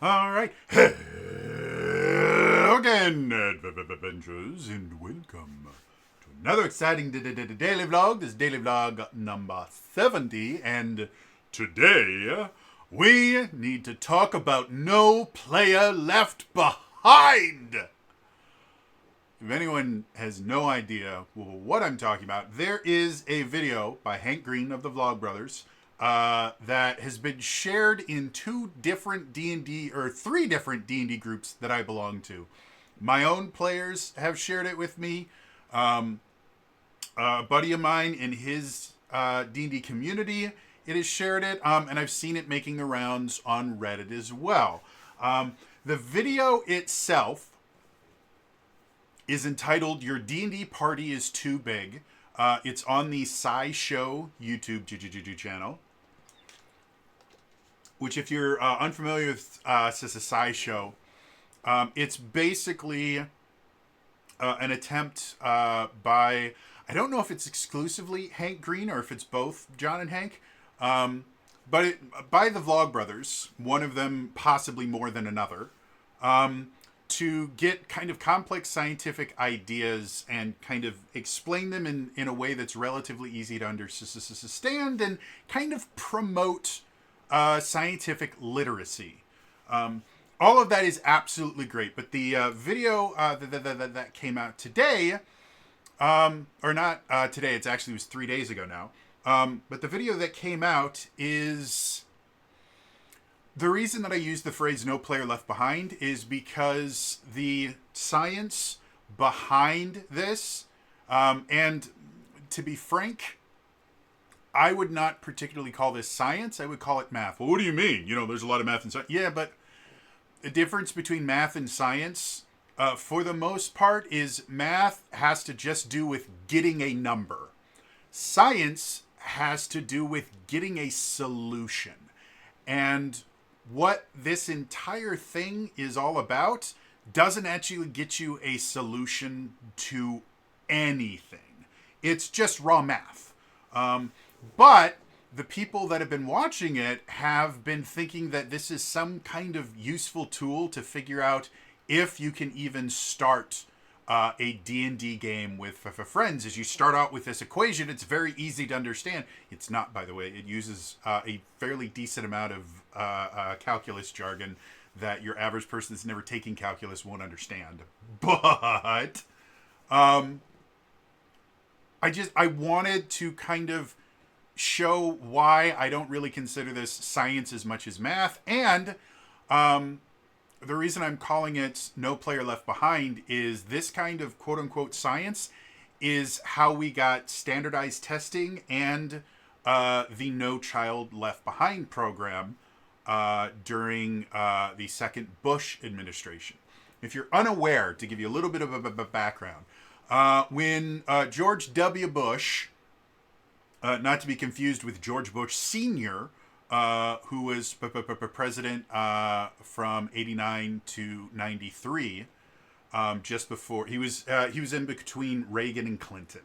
All right. Hello again, adventurers, and welcome to another exciting daily vlog. This is daily vlog number 70, and today we need to talk about No Player Left Behind. If anyone has no idea what I'm talking about, there is a video by Hank Green of the Vlog Brothers that has been shared in three different D&D groups that I belong to. My own players have shared it with me. A buddy of mine in his D&D community, it has shared it, and I've seen it making the rounds on Reddit as well. The video itself is entitled "Your D&D Party is Too Big." It's on the SciShow YouTube channel. Which, if you're unfamiliar with SciShow, it's basically an attempt by, I don't know if it's exclusively Hank Green or if it's both John and Hank, but by the Vlog Brothers, one of them possibly more than another, to get kind of complex scientific ideas and kind of explain them in a way that's relatively easy to understand and kind of promote scientific literacy. All of that is absolutely great, but the video that came out today, or not today, it actually was 3 days ago now, but the video that came out is... The reason that I use the phrase "no player left behind" is because the science behind this, and to be frank, I would not particularly call this science. I would call it math. Well, what do you mean? You know, there's a lot of math and science. Yeah, but the difference between math and science, for the most part, is math has to just do with getting a number. Science has to do with getting a solution. And what this entire thing is all about doesn't actually get you a solution to anything. It's just raw math. But the people that have been watching it have been thinking that this is some kind of useful tool to figure out if you can even start a D&D game with friends. As you start out with this equation, it's very easy to understand. It's not, by the way. It uses a fairly decent amount of calculus jargon that your average person that's never taken calculus won't understand. But I wanted to kind of show why I don't really consider this science as much as math, and the reason I'm calling it "No Player Left Behind" is this kind of quote-unquote science is how we got standardized testing and the No Child Left Behind program during the second Bush administration. If you're unaware, to give you a little bit of a background, when George W. Bush, not to be confused with George Bush Sr., who was president from 89 to 93, just before he was in between Reagan and Clinton.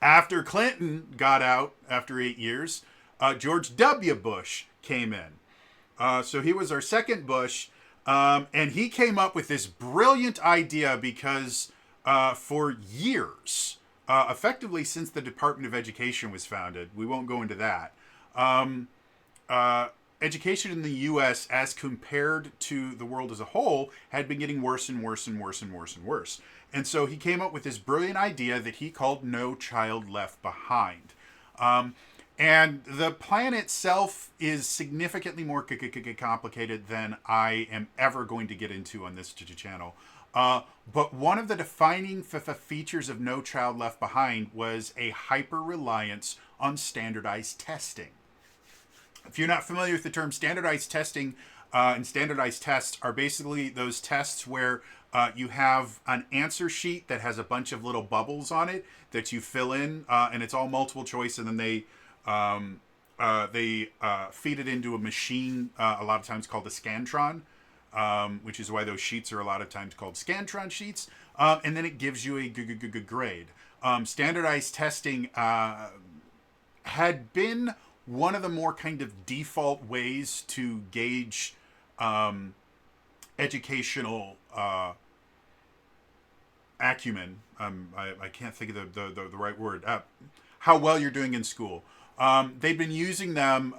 After Clinton got out after 8 years, George W. Bush came in. So he was our second Bush, and he came up with this brilliant idea because for years, effectively since the Department of Education was founded, we won't go into that, education in the U.S. as compared to the world as a whole had been getting worse and worse and worse and worse and worse. And so he came up with this brilliant idea that he called "No Child Left Behind." And the plan itself is significantly more complicated than I am ever going to get into on this channel. But one of the defining features of No Child Left Behind was a hyper-reliance on standardized testing. If you're not familiar with the term standardized testing, and standardized tests are basically those tests where you have an answer sheet that has a bunch of little bubbles on it that you fill in, and it's all multiple choice, and then they feed it into a machine, a lot of times called a Scantron, which is why those sheets are a lot of times called Scantron sheets, and then it gives you a good grade. Standardized testing had been one of the more kind of default ways to gauge educational acumen. I can't think of the right word. How well you're doing in school. They've been using them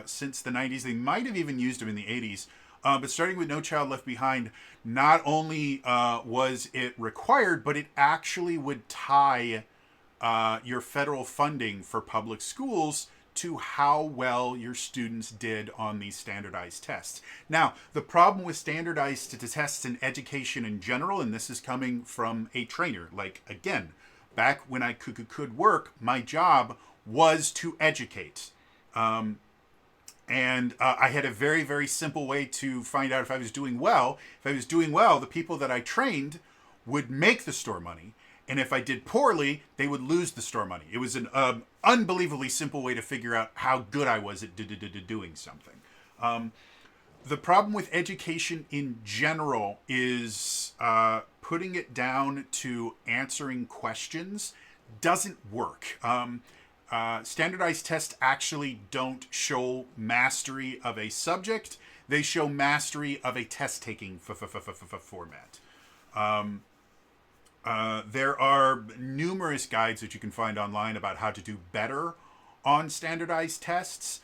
since the 90s. They might have even used them in the 80s. But starting with No Child Left Behind, not only was it required, but it actually would tie your federal funding for public schools to how well your students did on these standardized tests. Now, the problem with standardized tests in education in general, and this is coming from a trainer, like, again, back when I could work, my job was to educate. And I had a very, very simple way to find out if I was doing well. If I was doing well, the people that I trained would make the store money. And if I did poorly, they would lose the store money. It was an unbelievably simple way to figure out how good I was at doing something. The problem with education in general is putting it down to answering questions doesn't work. Standardized tests actually don't show mastery of a subject. They show mastery of a test-taking format. There are numerous guides that you can find online about how to do better on standardized tests.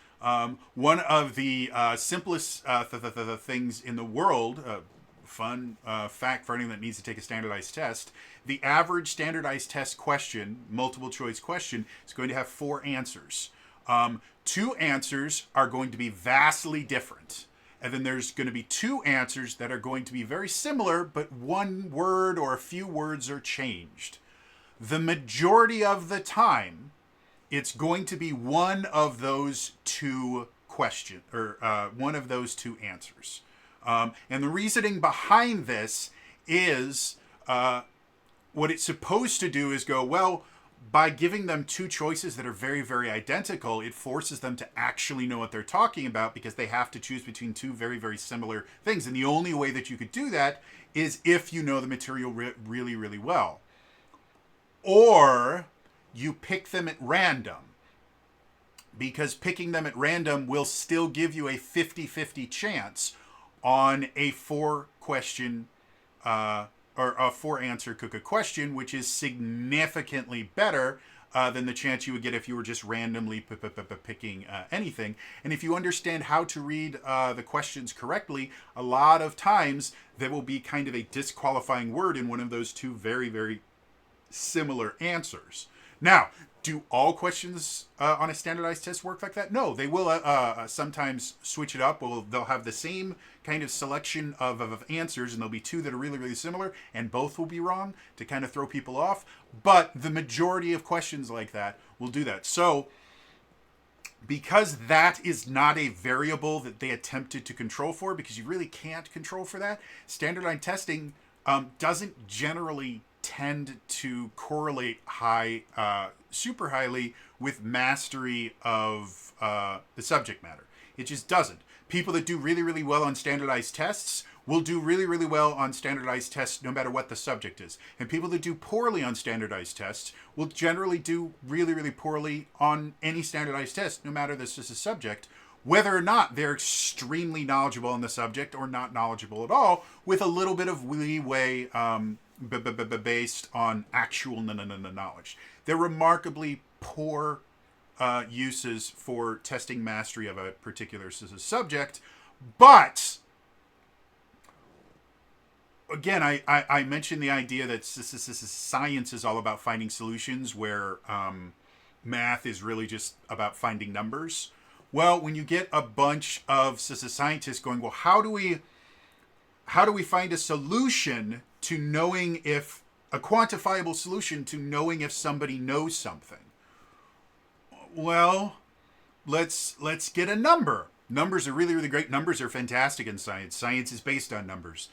One of the simplest things in the world, fun fact for anyone that needs to take a standardized test, the average standardized test question, multiple choice question, is going to have 4 answers. 2 answers are going to be vastly different. And then there's going to be 2 answers that are going to be very similar, but one word or a few words are changed. The majority of the time, it's going to be one of those 2 questions, or one of those 2 answers. And the reasoning behind this is what it's supposed to do is go, well, by giving them 2 choices that are very, very identical, it forces them to actually know what they're talking about because they have to choose between 2 very, very similar things. And the only way that you could do that is if you know the material really, really well. Or you pick them at random, because picking them at random will still give you a 50-50 chance on a 4-question or a 4-answer question, which is significantly better than the chance you would get if you were just randomly picking anything. And if you understand how to read the questions correctly, a lot of times there will be kind of a disqualifying word in one of those 2 very, very similar answers. Now, do all questions on a standardized test work like that? No, they will sometimes switch it up. They'll have the same kind of selection of answers, and there'll be 2 that are really, really similar, and both will be wrong to kind of throw people off. But the majority of questions like that will do that. So because that is not a variable that they attempted to control for, because you really can't control for that, standardized testing doesn't generally tend to correlate super highly with mastery of the subject matter. It just doesn't. People that do really, really well on standardized tests will do really, really well on standardized tests no matter what the subject is. And people that do poorly on standardized tests will generally do really, really poorly on any standardized test, no matter this is a subject, whether or not they're extremely knowledgeable on the subject or not knowledgeable at all, with a little bit of leeway based on actual knowledge. They're remarkably poor uses for testing mastery of a particular subject, but again, I mentioned the idea that science is all about finding solutions, where math is really just about finding numbers. Well, when you get a bunch of scientists going, well, how do we find a solution to knowing if a quantifiable solution to knowing if somebody knows something? Well, let's get a number. Numbers are really, really great. Numbers are fantastic in science. Science is based on numbers.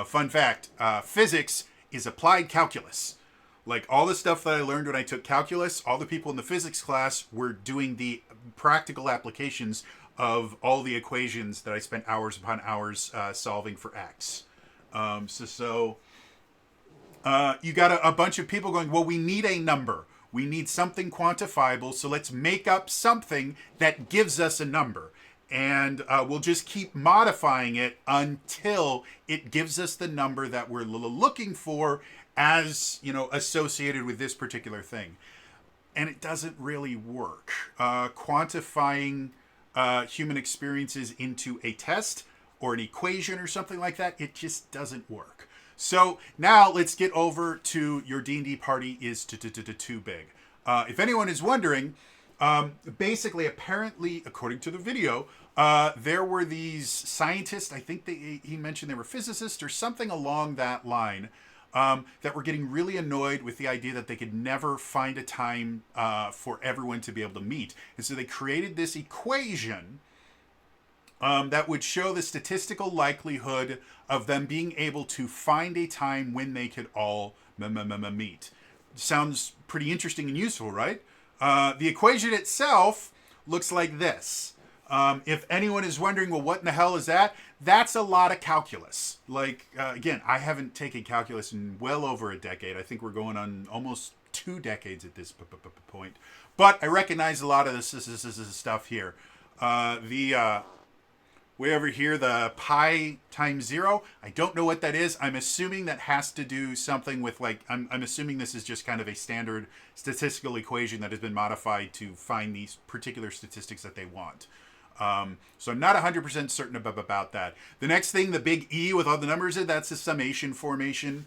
Fun fact, physics is applied calculus. Like all the stuff that I learned when I took calculus, all the people in the physics class were doing the practical applications of all the equations that I spent hours upon hours solving for X. You got a bunch of people going, well, we need a number. We need something quantifiable, so let's make up something that gives us a number. And we'll just keep modifying it until it gives us the number that we're looking for as, associated with this particular thing. And it doesn't really work. Quantifying human experiences into a test or an equation or something like that, it just doesn't work. So now let's get over to your D&D party is too big. If anyone is wondering, basically, apparently, according to the video, there were these scientists, I think he mentioned they were physicists or something along that line, that were getting really annoyed with the idea that they could never find a time for everyone to be able to meet. And so they created this equation that would show the statistical likelihood of them being able to find a time when they could all meet. Sounds pretty interesting and useful, right? The equation itself looks like this. If anyone is wondering, well, what in the hell is that? That's a lot of calculus. Again, I haven't taken calculus in well over a decade. I think we're going on almost 2 decades at this point. But I recognize a lot of this stuff here. Way over here, the pi times 0. I don't know what that is. I'm assuming that has to do something with I'm assuming this is just kind of a standard statistical equation that has been modified to find these particular statistics that they want. So I'm not 100% certain about that. The next thing, the big E with all the numbers in, that's a summation formation.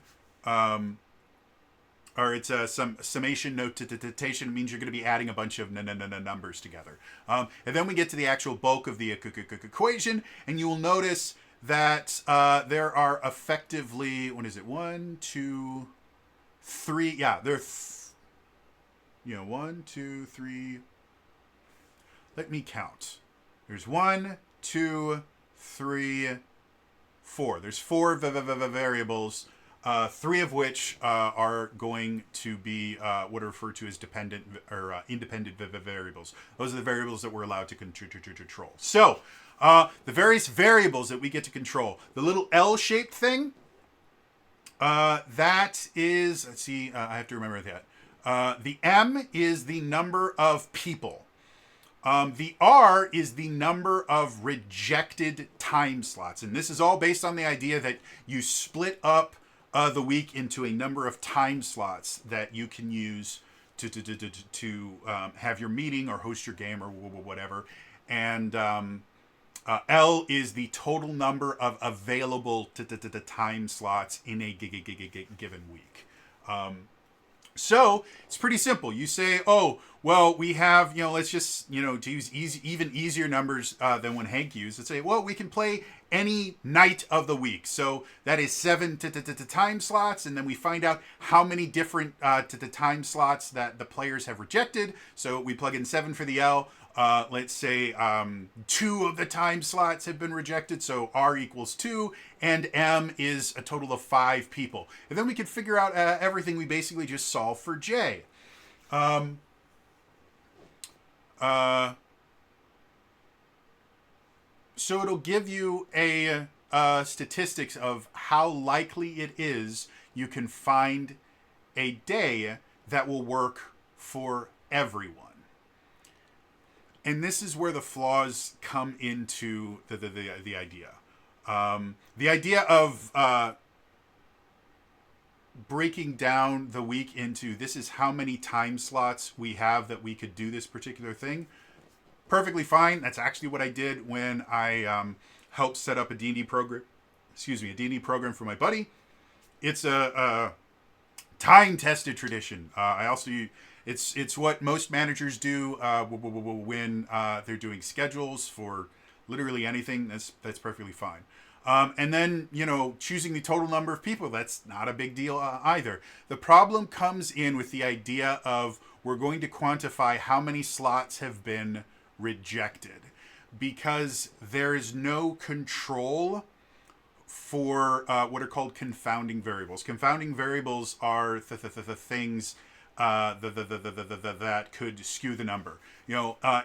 Or it's a summation notation. It means you're going to be adding a bunch of numbers together. And then we get to the actual bulk of the equation, and you will notice that there are effectively, 1, 2, 3. Yeah, there are 1, 2, 3. Let me count. There's 1, 2, 3, 4. There's 4 variables. 3 of which are going to be what are referred to as dependent or independent variables. Those are the variables that we're allowed to control. So the various variables that we get to control. The little L-shaped thing, that is, let's see, I have to remember that. The M is the number of people. The R is the number of rejected time slots. And this is all based on the idea that you split up the week into a number of time slots that you can use to have your meeting or host your game or whatever. And L is the total number of available time slots in a given week. So it's pretty simple. You say, oh, well, we have, let's just, to use even easier numbers than when Hank used. Let's say, well, we can play any night of the week. So that is 7 time slots. And then we find out how many different time slots that the players have rejected. So we plug in 7 for the L. Let's say 2 of the time slots have been rejected, so R equals 2, and M is a total of 5 people. And then we can figure out everything. We basically just solve for J. So it'll give you a statistics of how likely it is you can find a day that will work for everyone. And this is where the flaws come into the idea. The idea of breaking down the week into this is how many time slots we have that we could do this particular thing. Perfectly fine. That's actually what I did when I helped set up a D&D program. A D&D program for my buddy. It's a time-tested tradition. I also it's what most managers do when they're doing schedules for literally anything. That's perfectly fine. And then, choosing the total number of people, that's not a big deal either. The problem comes in with the idea of we're going to quantify how many slots have been rejected, because there is no control for what are called confounding variables. Confounding variables are the things that could skew the number.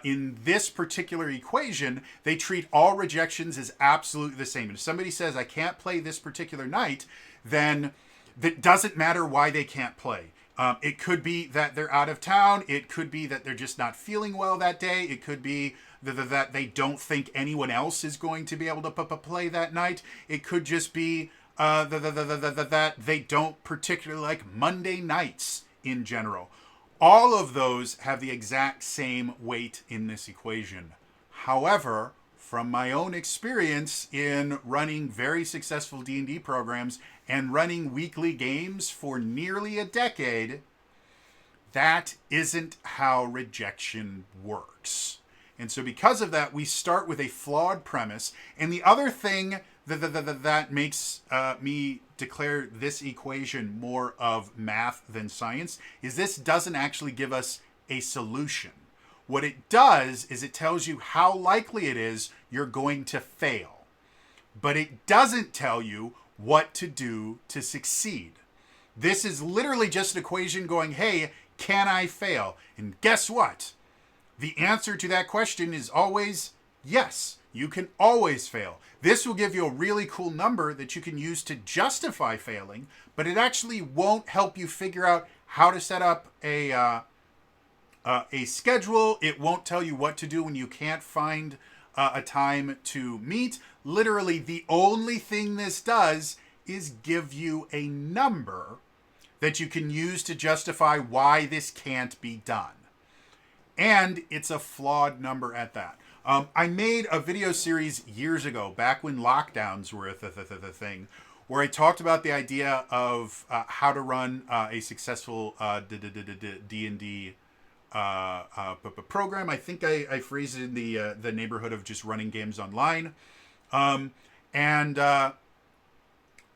In this particular equation, they treat all rejections as absolutely the same. And if somebody says, I can't play this particular night, then that doesn't matter why they can't play. It could be that they're out of town. It could be that they're just not feeling well that day. It could be that they don't think anyone else is going to be able to play that night. It could just be that they don't particularly like Monday nights in general. All of those have the exact same weight in this equation. However, from my own experience in running very successful D&D programs and running weekly games for nearly a decade, that isn't how rejection works. And so because of that, we start with a flawed premise. And the other thing that makes me declare this equation more of math than science is this doesn't actually give us a solution. What it does is it tells you how likely it is you're going to fail. But it doesn't tell you what to do to succeed. This is literally just an equation going, hey, can I fail? And guess what? The answer to that question is always yes. You can always fail. This will give you a really cool number that you can use to justify failing, but it actually won't help you figure out how to set up a schedule. It won't tell you what to do when you can't find a time to meet. Literally, the only thing this does is give you a number that you can use to justify why this can't be done. And it's a flawed number at that. I made a video series years ago, back when lockdowns were a thing, where I talked about the idea of how to run a successful D&D program. I think I phrased it in the neighborhood of just running games online. And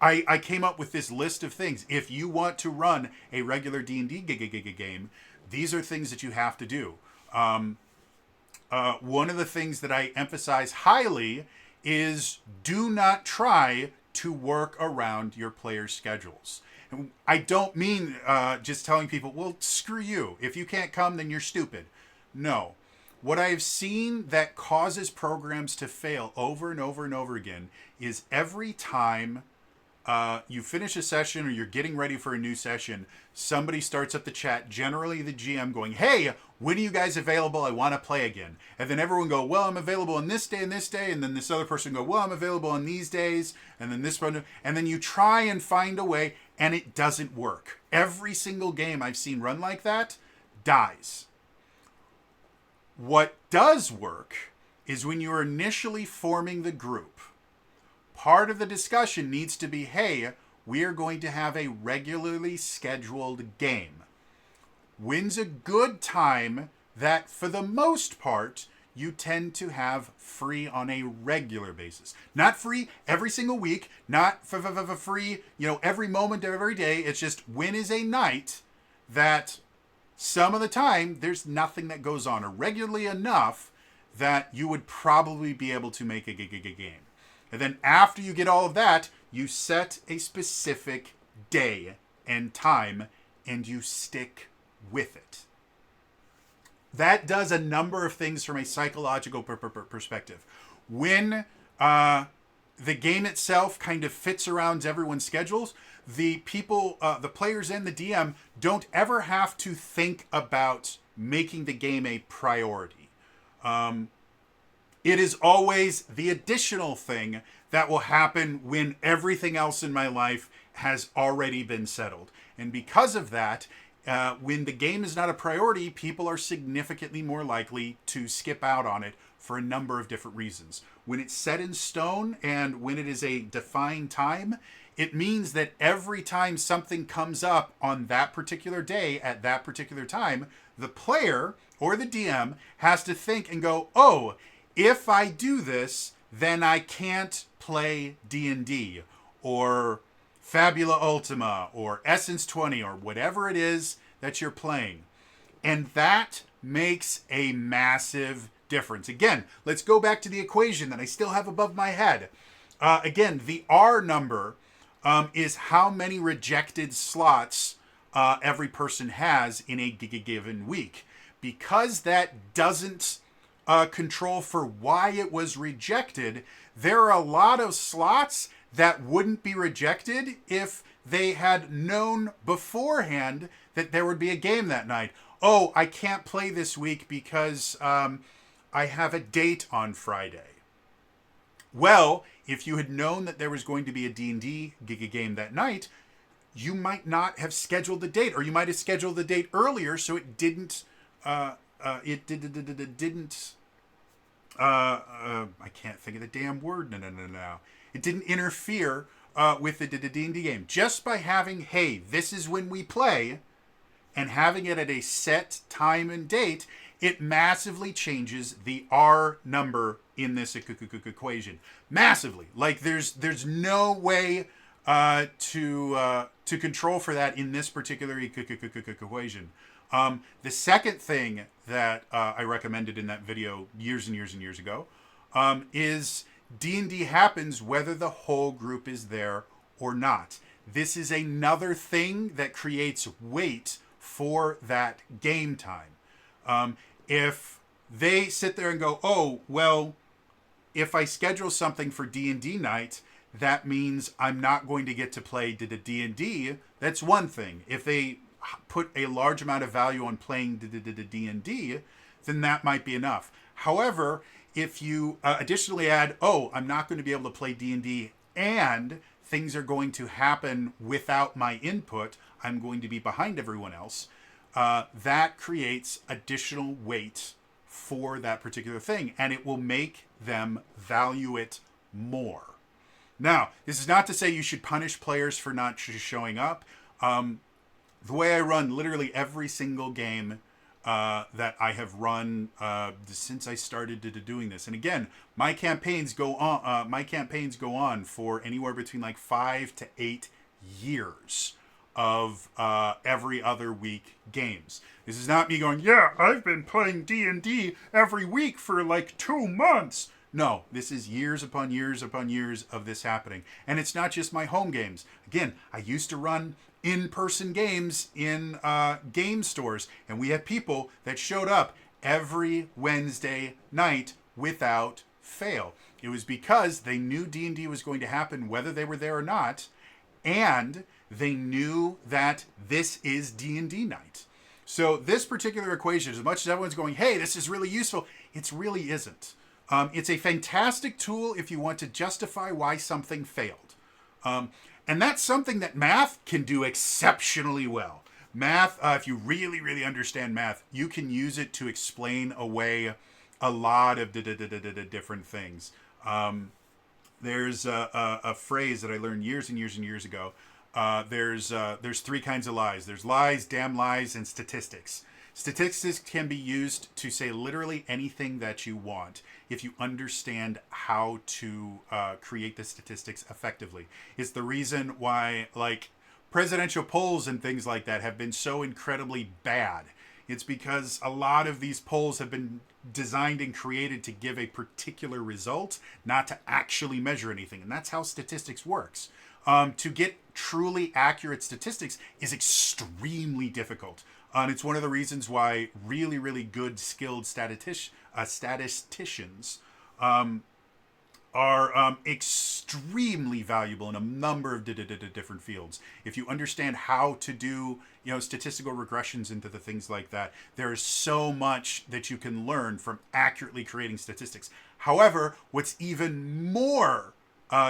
I came up with this list of things. If you want to run a regular D&D game, these are things that you have to do. One of the things that I emphasize highly is do not try to work around your players' schedules. I don't mean just telling people, well, screw you. If you can't come, then you're stupid. No. What I've seen that causes programs to fail over and over and over again is every time you finish a session or you're getting ready for a new session, somebody starts up the chat, generally the GM, going, hey, when are you guys available? I want to play again. And then everyone go, well, I'm available on this day and this day. And then this other person go, well, I'm available on these days. And then this one. And then you try and find a way, and it doesn't work. Every single game I've seen run like that dies. What does work is when you're initially forming the group, part of the discussion needs to be, hey, we are going to have a regularly scheduled game. When's a good time that, for the most part, you tend to have free on a regular basis? Not free every single week, not free, every moment of every day. It's just when is a night that some of the time there's nothing that goes on, or regularly enough that you would probably be able to make a game. And then after you get all of that, you set a specific day and time, and you stick with it. That does a number of things from a psychological perspective. When the game itself kind of fits around everyone's schedules, the people, the players and the DM don't ever have to think about making the game a priority. It is always the additional thing that will happen when everything else in my life has already been settled. And because of that, when the game is not a priority, people are significantly more likely to skip out on it for a number of different reasons. When it's set in stone and when it is a defined time, it means that every time something comes up on that particular day at that particular time, the player or the DM has to think and go, oh, if I do this, then I can't play D&D or Fabula Ultima or Essence 20 or whatever it is that you're playing. And that makes a massive difference. Again, let's go back to the equation that I still have above my head. Again, the R number is how many rejected slots every person has in a given week. Because that doesn't control for why it was rejected, there are a lot of slots that wouldn't be rejected if they had known beforehand that there would be a game that night. Oh, I can't play this week because I have a date on Friday. Well, if you had known that there was going to be a D&D game that night, you might not have scheduled the date, or you might have scheduled the date earlier so it didn't I can't think of the damn word now. It didn't interfere with the D&D game. Just by having, hey, this is when we play, and having it at a set time and date, it massively changes the R number in this equation. Massively. Like there's no way to control for that in this particular equation. The second thing that I recommended in that video years and years and years ago is D&D happens whether the whole group is there or not. This is another thing that creates weight for that game time. If they sit there and go, oh, well, if I schedule something for D&D night, that means I'm not going to get to play D&D. That's one thing. If they put a large amount of value on playing D&D, then that might be enough. However, if you additionally add, oh, I'm not going to be able to play D&D and things are going to happen without my input, I'm going to be behind everyone else, that creates additional weight for that particular thing, and it will make them value it more. Now, this is not to say you should punish players for not showing up. The way I run literally every single game that I have run since I started doing this, and again, my campaigns go on. For anywhere between like 5 to 8 years of every other week games. This is not me going, yeah, I've been playing D&D every week for like 2 months. No, this is years upon years upon years of this happening. And it's not just my home games. Again, I used to run in-person games in game stores, and we had people that showed up every Wednesday night without fail. It was because they knew D&D was going to happen whether they were there or not, and they knew that this is D&D night. So this particular equation, as much as everyone's going, hey, this is really useful, it really isn't. It's a fantastic tool if you want to justify why something failed. And that's something that math can do exceptionally well. Math, if you really, really understand math, you can use it to explain away a lot of different things. There's a phrase that I learned years and years and years ago. There's 3 kinds of lies. There's lies, damn lies, and statistics. Statistics can be used to say literally anything that you want if you understand how to create the statistics effectively. It's the reason why, like, presidential polls and things like that have been so incredibly bad. It's because a lot of these polls have been designed and created to give a particular result, not to actually measure anything. And that's how statistics works. To get truly accurate statistics is extremely difficult. And it's one of the reasons why really, really good, skilled statisticians are extremely valuable in a number of different fields. If you understand how to do, statistical regressions into the things like that, there is so much that you can learn from accurately creating statistics. However, what's even more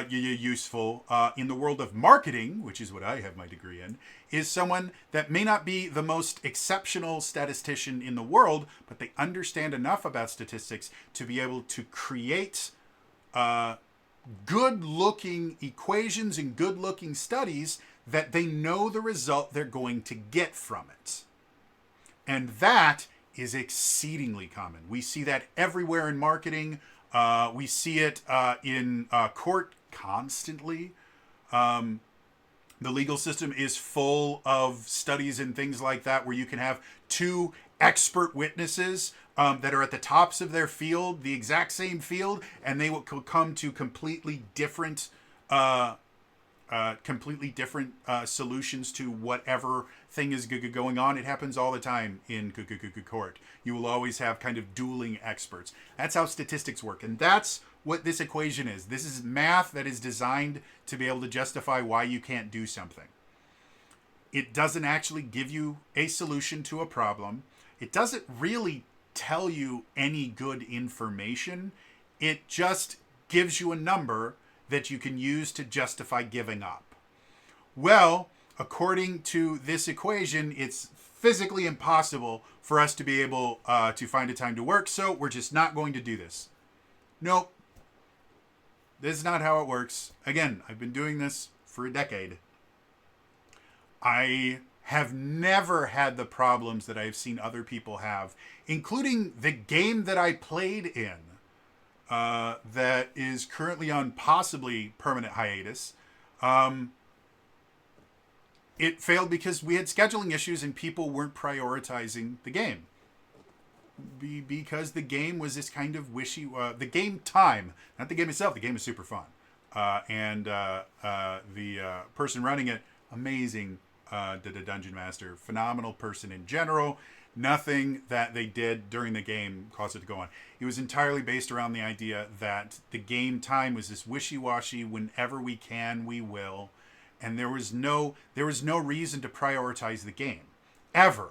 useful in the world of marketing, which is what I have my degree in, is someone that may not be the most exceptional statistician in the world, but they understand enough about statistics to be able to create good-looking equations and good-looking studies that they know the result they're going to get from it. And that is exceedingly common. We see that everywhere in marketing. We see it in court constantly. The legal system is full of studies and things like that where you can have 2 expert witnesses that are at the tops of their field, the exact same field, and they will come to completely different solutions to whatever thing is going on. It happens all the time in court. You will always have kind of dueling experts. That's how statistics work. And that's what this equation is. This is math that is designed to be able to justify why you can't do something. It doesn't actually give you a solution to a problem. It doesn't really tell you any good information. It just gives you a number that you can use to justify giving up. Well, according to this equation, it's physically impossible for us to be able to find a time to work, so we're just not going to do this. Nope. This is not how it works. Again, I've been doing this for a decade. I have never had the problems that I've seen other people have, including the game that I played in that is currently on possibly permanent hiatus. It failed because we had scheduling issues and people weren't prioritizing the game. Because the game was this kind of wishy... the game time, not the game itself. The game is super fun. And the person running it, amazing dungeon master. Phenomenal person in general. Nothing that they did during the game caused it to go on. It was entirely based around the idea that the game time was this wishy-washy, whenever we can, we will. And there was no reason to prioritize the game. Ever.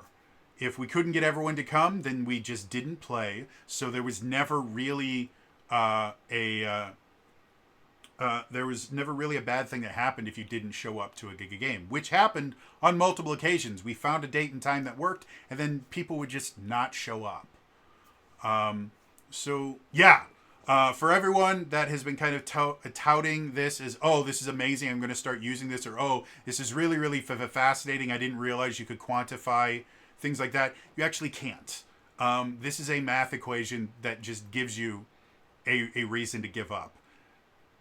If we couldn't get everyone to come, then we just didn't play. So there was never really a bad thing that happened if you didn't show up to a game, which happened on multiple occasions. We found a date and time that worked, and then people would just not show up. For everyone that has been kind of touting this as, oh, this is amazing, I'm going to start using this, or, oh, this is really, really fascinating, I didn't realize you could quantify things like that. You actually can't. This is a math equation that just gives you a reason to give up.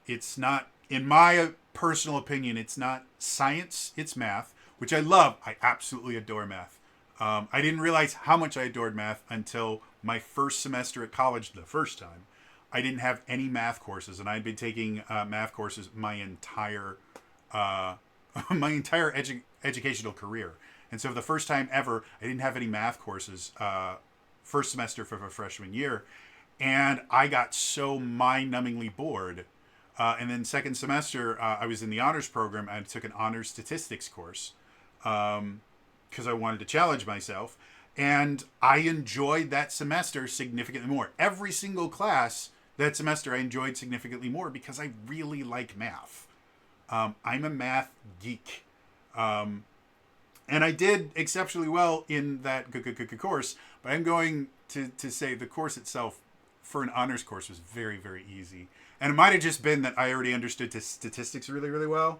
It's not, in my personal opinion, it's not science, it's math, which I love. I absolutely adore math. I didn't realize how much I adored math until my first semester at college the first time. I didn't have any math courses, and I'd been taking math courses my entire educational career. And so for the first time ever, I didn't have any math courses first semester for a freshman year. And I got so mind-numbingly bored. And then second semester, I was in the honors program. I took an honors statistics course because I wanted to challenge myself. And I enjoyed that semester significantly more. Every single class that semester I enjoyed significantly more because I really like math. I'm a math geek. And I did exceptionally well in that course, but I'm going to say the course itself for an honors course was very, very easy. And it might have just been that I already understood statistics really, really well.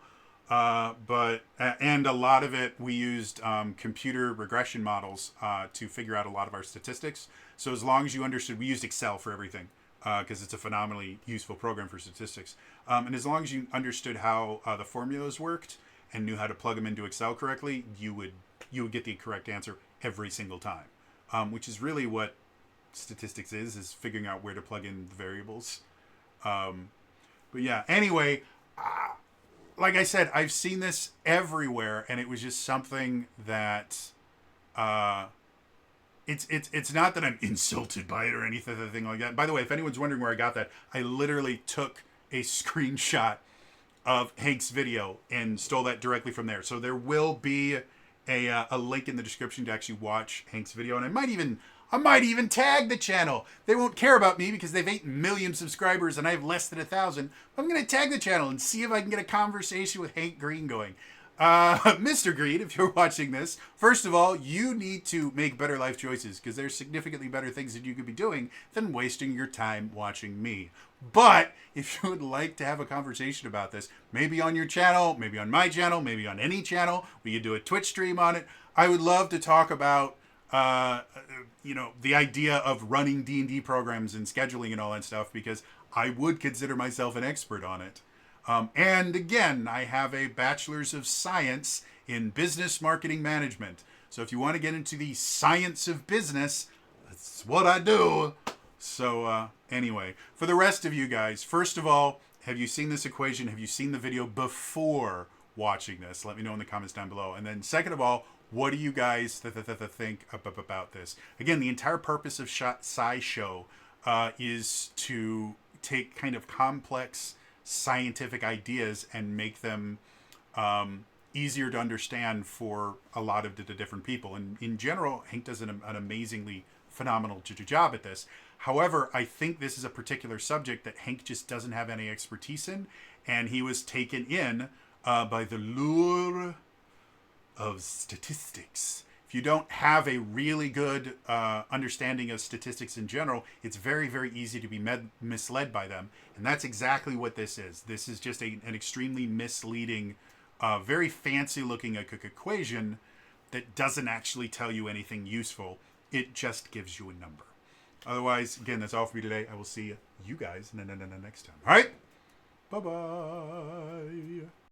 And a lot of it, we used computer regression models to figure out a lot of our statistics. So as long as you understood, we used Excel for everything because it's a phenomenally useful program for statistics. And as long as you understood how the formulas worked, and knew how to plug them into Excel correctly, you would get the correct answer every single time, which is really what statistics is figuring out where to plug in the variables. But yeah, anyway, like I said, I've seen this everywhere, and it was just something that it's not that I'm insulted by it or anything like that. By the way, if anyone's wondering where I got that, I literally took a screenshot of Hank's video and stole that directly from there. So there will be a link in the description to actually watch Hank's video, and I might even tag the channel. They won't care about me because they've 8 million subscribers and I have less than 1,000. I'm going to tag the channel and see if I can get a conversation with Hank Green going. Mr. Green, if you're watching this, first of all, you need to make better life choices because there's significantly better things that you could be doing than wasting your time watching me. But if you would like to have a conversation about this, maybe on your channel, maybe on my channel, maybe on any channel, we could do a Twitch stream on it. I would love to talk about, the idea of running D&D programs and scheduling and all that stuff because I would consider myself an expert on it. And again, I have a bachelor's of science in business marketing management. So if you want to get into the science of business, that's what I do. So anyway, for the rest of you guys, first of all, have you seen this equation? Have you seen the video before watching this? Let me know in the comments down below. And then second of all, what do you guys think about this? Again, the entire purpose of SciShow is to take kind of complex scientific ideas and make them easier to understand for a lot of the different people. And in general, Hank does an amazingly phenomenal job at this. However, I think this is a particular subject that Hank just doesn't have any expertise in, and he was taken in by the lure of statistics. If you don't have a really good understanding of statistics in general, it's very, very easy to be misled by them. And that's exactly what this is. This is just an extremely misleading, very fancy looking equation that doesn't actually tell you anything useful. It just gives you a number. Otherwise, again, that's all for me today. I will see you guys next time. All right? Bye-bye.